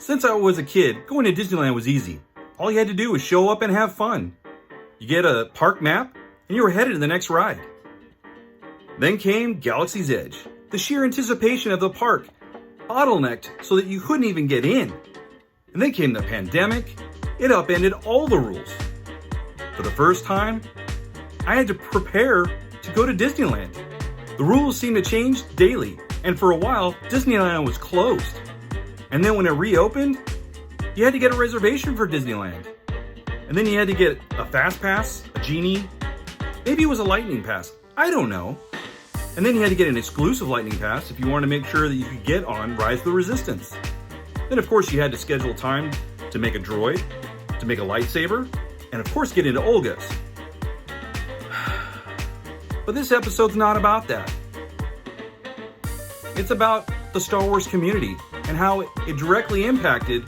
Since I was a kid, going to Disneyland was easy. All you had to do was show up and have fun. You get a park map, and you were headed to the next ride. Then came Galaxy's Edge. The sheer anticipation of the park bottlenecked so that you couldn't even get in. And then came the pandemic. It upended all the rules. For the first time, I had to prepare to go to Disneyland. The rules seemed to change daily, and for a while, Disneyland was closed. And then when it reopened, you had to get a reservation for Disneyland. And then you had to get a fast pass, a genie, maybe it was a lightning pass, I don't know. And then you had to get an exclusive lightning pass if you wanted to make sure that you could get on Rise of the Resistance. Then of course you had to schedule time to make a droid, to make a lightsaber, and of course get into Olga's. But this episode's not about that. It's about the Star Wars community and how it directly impacted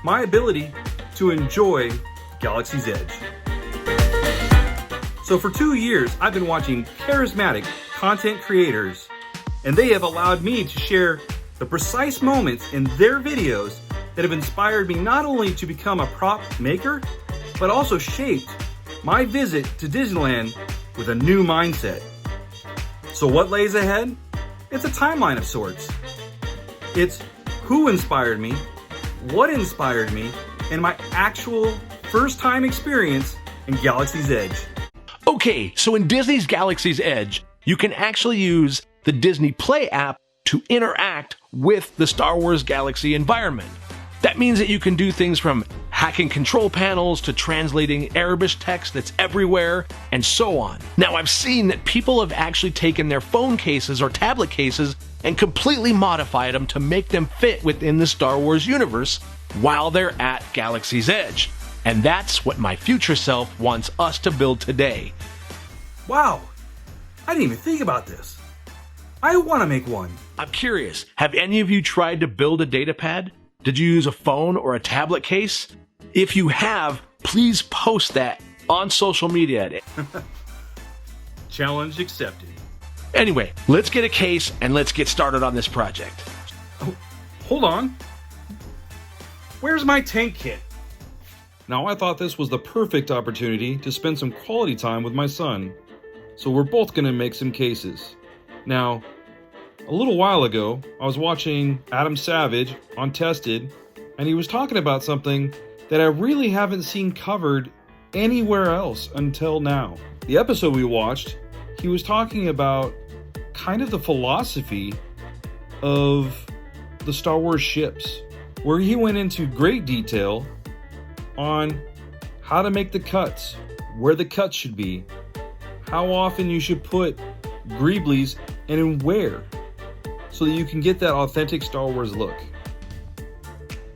my ability to enjoy Galaxy's Edge. So for 2 years, I've been watching charismatic content creators, and they have allowed me to share the precise moments in their videos that have inspired me not only to become a prop maker, but also shaped my visit to Disneyland with a new mindset. So what lays ahead? It's a timeline of sorts. It's who inspired me, what inspired me, and my actual first-time experience in Galaxy's Edge. Okay, so in Disney's Galaxy's Edge, you can actually use the Disney Play app to interact with the Star Wars Galaxy environment. That means that you can do things from hacking control panels to translating Arabic text that's everywhere, and so on. Now, I've seen that people have actually taken their phone cases or tablet cases and completely modified them to make them fit within the Star Wars universe while they're at Galaxy's Edge. And that's what my future self wants us to build today. Wow, I didn't even think about this. I want to make one. I'm curious, have any of you tried to build a data pad? Did you use a phone or a tablet case? If you have, please post that on social media. Challenge accepted. Anyway, let's get a case and let's get started on this project. Oh, hold on. Where's my tank kit? Now, I thought this was the perfect opportunity to spend some quality time with my son. So we're both going to make some cases. Now, a little while ago, I was watching Adam Savage on Tested, and he was talking about something that I really haven't seen covered anywhere else until now. The episode we watched, he was talking about kind of the philosophy of the Star Wars ships, where he went into great detail on how to make the cuts, where the cuts should be, how often you should put greeblies and in where, so that you can get that authentic Star Wars look.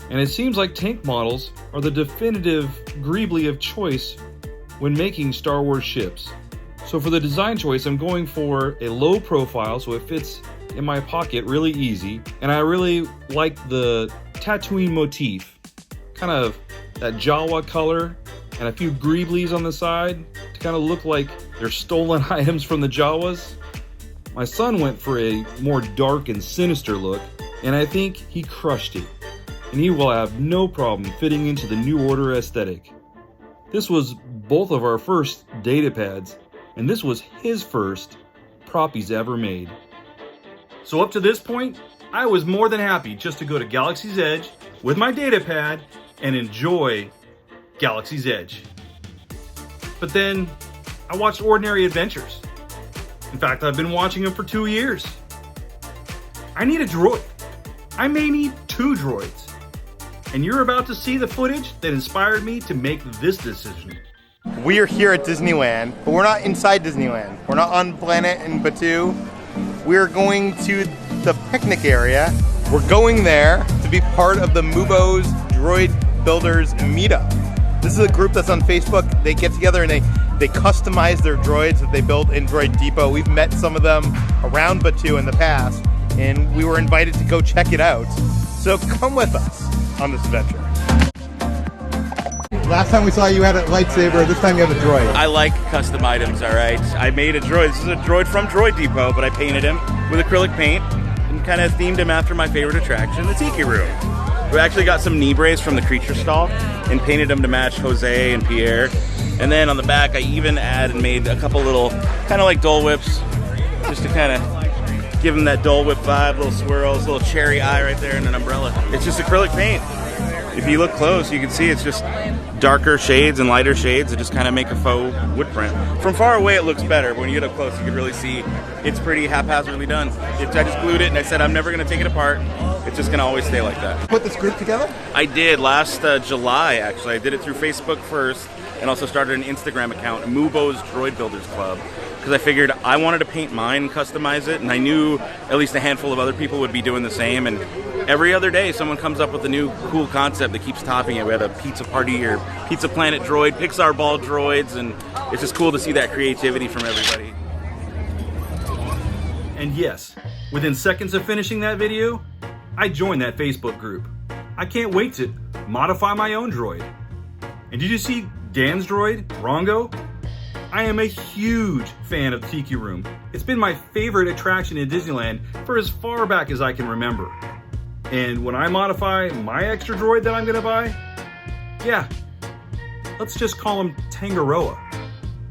And it seems like tank models are the definitive greebly of choice when making Star Wars ships. So for the design choice, I'm going for a low profile so it fits in my pocket really easy. And I really like the Tatooine motif, kind of that Jawa color and a few greeblies on the side to kind of look like they're stolen items from the Jawas. My son went for a more dark and sinister look, and I think he crushed it. And he will have no problem fitting into the New Order aesthetic. This was both of our first data pads, and this was his first prop he's ever made. So up to this point, I was more than happy just to go to Galaxy's Edge with my data pad and enjoy Galaxy's Edge. But then I watched Ordinary Adventures. In fact, I've been watching them for 2 years. I need a droid. I may need 2 droids. And you're about to see the footage that inspired me to make this decision. We are here at Disneyland, but we're not inside Disneyland. We're not on planet in Batuu. We're going to the picnic area. We're going there to be part of the Mubo's Droid Builders Meetup. This is a group that's on Facebook. They get together and they customize their droids that they build in Droid Depot. We've met some of them around Batuu in the past, and we were invited to go check it out. So come with us on this adventure. Last time we saw you had a lightsaber, this time you have a droid. I like custom items, all right? I made a droid. This is a droid from Droid Depot, but I painted him with acrylic paint and kind of themed him after my favorite attraction, the Tiki Room. We actually got some knee brace from the creature stall and painted them to match Jose and Pierre. And then on the back, I even made a couple little, kind of like Dole Whips, just to kind of give them that Dole Whip vibe, little swirls, little cherry eye right there, and an umbrella. It's just acrylic paint. If you look close, you can see it's just darker shades and lighter shades that just kind of make a faux wood print. From far away, it looks better. But when you get up close, you can really see it's pretty haphazardly done. I just glued it, and I said I'm never going to take it apart. It's just going to always stay like that. Put this group together? I did last July, actually. I did it through Facebook first, and also started an Instagram account, Mubo's Droid Builders Club, because I figured I wanted to paint mine, customize it, and I knew at least a handful of other people would be doing the same. And every other day, someone comes up with a new cool concept that keeps topping it. We had a pizza party or Pizza Planet droid, Pixar ball droids, and it's just cool to see that creativity from everybody. And yes, within seconds of finishing that video, I joined that Facebook group. I can't wait to modify my own droid. And did you see Dan's droid, Rongo? I am a huge fan of the Tiki Room. It's been my favorite attraction in Disneyland for as far back as I can remember. And when I modify my extra droid that I'm gonna buy, yeah, let's just call him Tangaroa.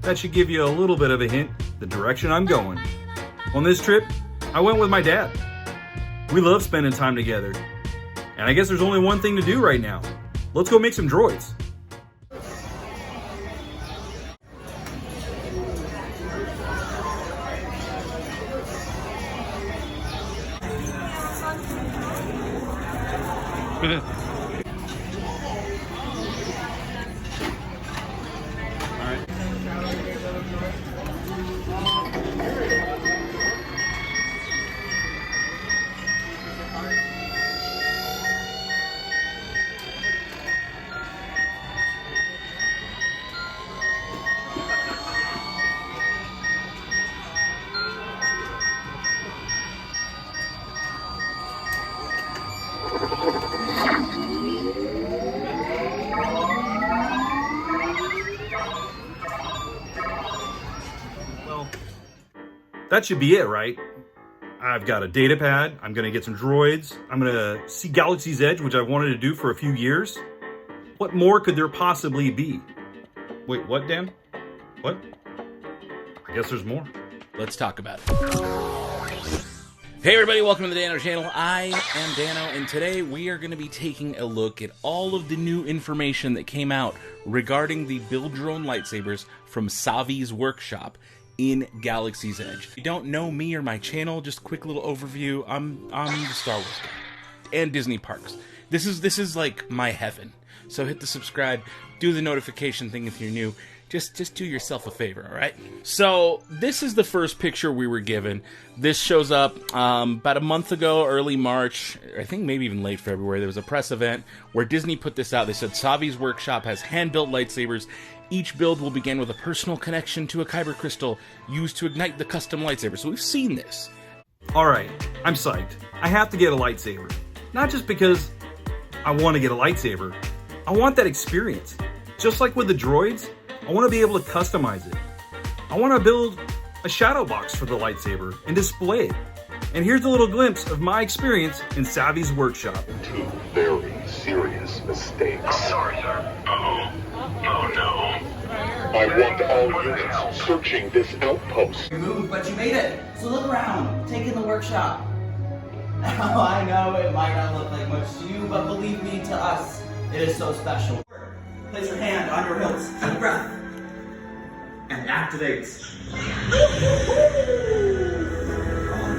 That should give you a little bit of a hint the direction I'm going. On this trip, I went with my dad. We love spending time together. And I guess there's only one thing to do right now. Let's go make some droids. That should be it, right? I've got a data pad, I'm gonna get some droids, I'm gonna see Galaxies Edge, which I've wanted to do for a few years. What more could there possibly be? Wait, what, Dan? What? I guess there's more. Let's talk about it. Hey everybody, welcome to the Dano channel. I am Dano, and today we are going to be taking a look at all of the new information that came out regarding the Build Your Own lightsabers from Savi's workshop in Galaxy's Edge. If you don't know me or my channel, just a quick little overview. I'm the Star Wars guy and Disney parks. This is like my heaven. So hit the subscribe, do the notification thing if you're new. Just do yourself a favor, all right? So this is the first picture we were given. This shows up about a month ago, early March, I think maybe even late February. There was a press event where Disney put this out. They said Savi's workshop has hand-built lightsabers. Each build will begin with a personal connection to a kyber crystal used to ignite the custom lightsaber. So we've seen this. All right, I'm psyched. I have to get a lightsaber. Not just because I want to get a lightsaber. I want that experience. Just like with the droids, I want to be able to customize it. I want to build a shadow box for the lightsaber and display it. And here's a little glimpse of my experience in Savi's workshop. Two very serious mistakes. I'm sorry, sir. Oh no. I want all units searching this outpost. You moved, but you made it. So look around. Take in the workshop. Oh, I know it might not look like much to you, but believe me, to us, it is so special. Place your hand on your hilts, deep breath, and activate.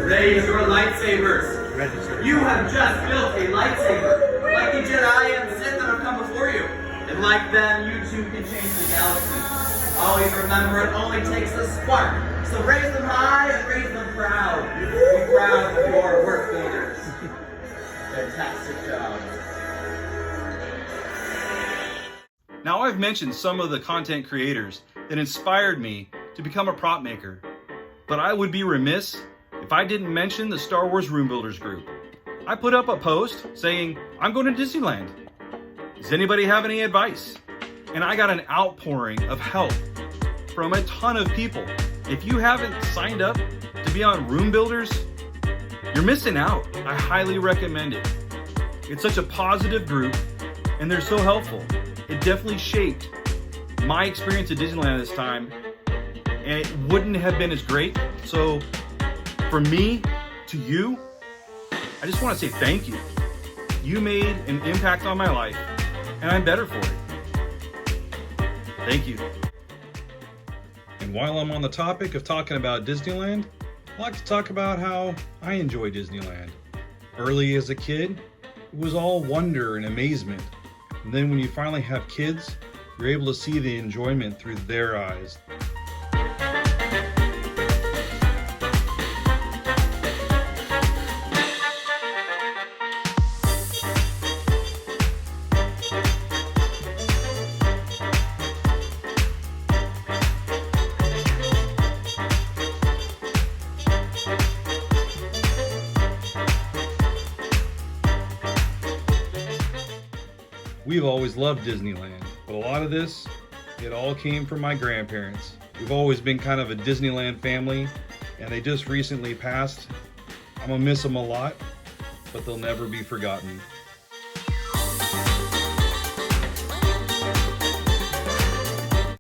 Raise your lightsabers. Register. You have just built a lightsaber, like the Jedi and the Sith that have come before you. And like them, you too can change the galaxy. Always remember, it only takes a spark. So raise them high and raise them proud. Be proud of your work builders. Fantastic job. Now I've mentioned some of the content creators that inspired me to become a prop maker, but I would be remiss if I didn't mention the Star Wars Room Builders group. I put up a post saying, I'm going to Disneyland. Does anybody have any advice? And I got an outpouring of help from a ton of people. If you haven't signed up to be on Room Builders, you're missing out. I highly recommend it. It's such a positive group, and they're so helpful. It definitely shaped my experience at Disneyland this time, and it wouldn't have been as great. So, from me to you, I just want to say thank you. You made an impact on my life, and I'm better for it. Thank you. And while I'm on the topic of talking about Disneyland, I'd like to talk about how I enjoy Disneyland. Early as a kid, it was all wonder and amazement. And then when you finally have kids, you're able to see the enjoyment through their eyes. We've always loved Disneyland, but a lot of this, it all came from my grandparents. We've always been kind of a Disneyland family, and they just recently passed. I'm gonna miss them a lot, but they'll never be forgotten.